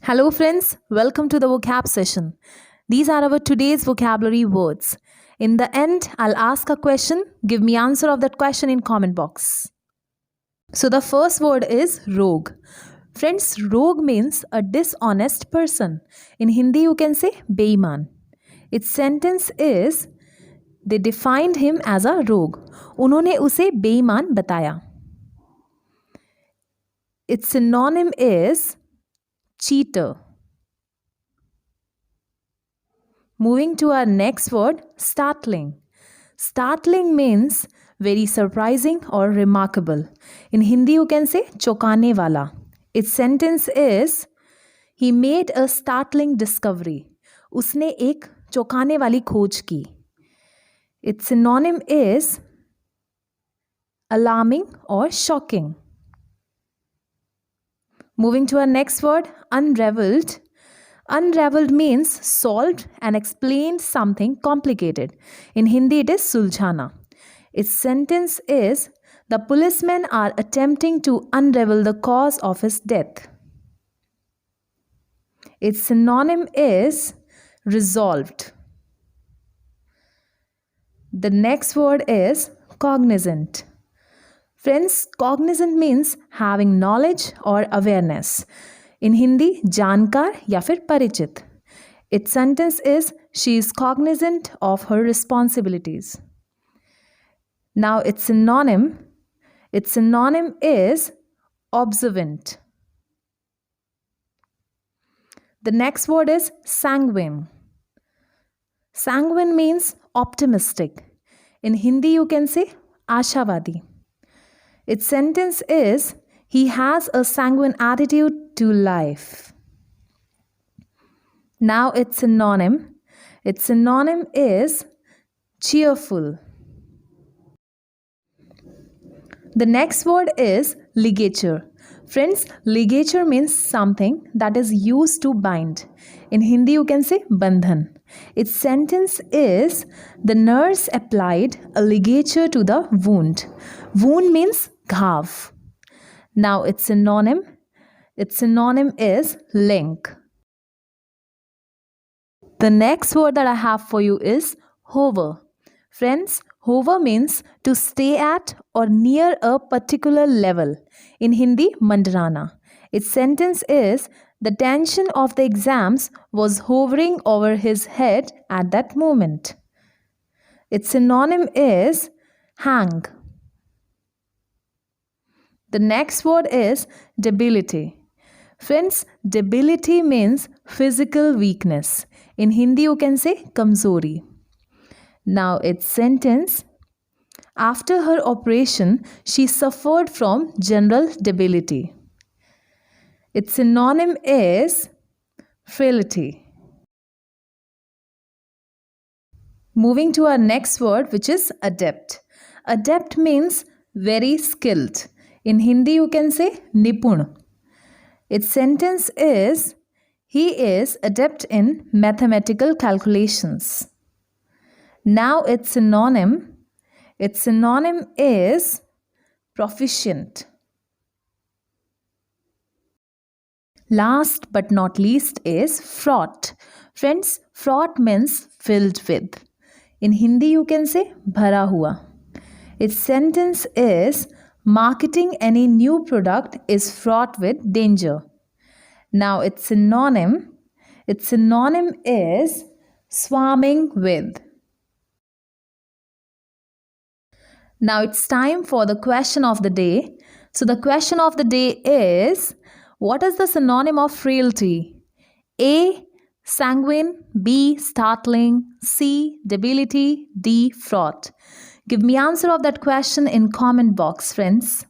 Hello friends, welcome to the vocab session. These are our today's vocabulary words. In the end, I'll ask a question, give me answer of that question in comment box. So the first word is rogue. Friends, rogue means a dishonest person. In Hindi you can say beiman. Its sentence is they defined him as a rogue. उन्होंने उसे बेईमान बताया. Its synonym is cheater. Moving to our next word, startling. Startling means very surprising or remarkable. In Hindi you can say चौंकाने वाला. Its sentence is he made a startling discovery. उसने एक चौंकाने वाली खोज की. Its synonym is alarming or shocking. Moving to our next word, unravelled. Unravelled means solved and explained something complicated. In Hindi it is suljhana. Its sentence is the policemen are attempting to unravel the cause of his death. Its synonym is resolved. The next word is cognizant. Friends, cognizant means having knowledge or awareness. In Hindi, जानकार या फिर परिचित. Its sentence is she is cognizant of her responsibilities. Now its synonym is observant. The next word is sanguine. Sanguine means optimistic. In Hindi you can say आशावादी. Its sentence is he has a sanguine attitude to life. Now its synonym is cheerful. The next word is ligature. Friends, ligature means something that is used to bind. In Hindi you can say bandhan. Its sentence is the nurse applied a ligature to the wound. Wound means घाव. Now its synonym is link. The next word that I have for you is hover. Friends, hover means to stay at or near a particular level. In Hindi, mandarana. Its sentence is the tension of the exams was hovering over his head at that moment. Its synonym is hang. The next word is debility. Friends, debility means physical weakness. In Hindi you can say kamzori. Now its sentence, after her operation she suffered from general debility. Its synonym is frailty. Moving to our next word, which is adept. Adept means very skilled. In Hindi you can say nipun. Its sentence is he is adept in mathematical calculations. Now its synonym is proficient. Last but not least is fraught. Friends, fraught means filled with. In Hindi you can say bhara hua. Its sentence is marketing any new product is fraught with danger. Now its synonym is swarming with. Now it's time for the question of the day. So the question of the day is, what is the synonym of frailty? A. Sanguine. B. Startling. C. Debility. D. Fraught. Give me answer of that question in comment box, friends.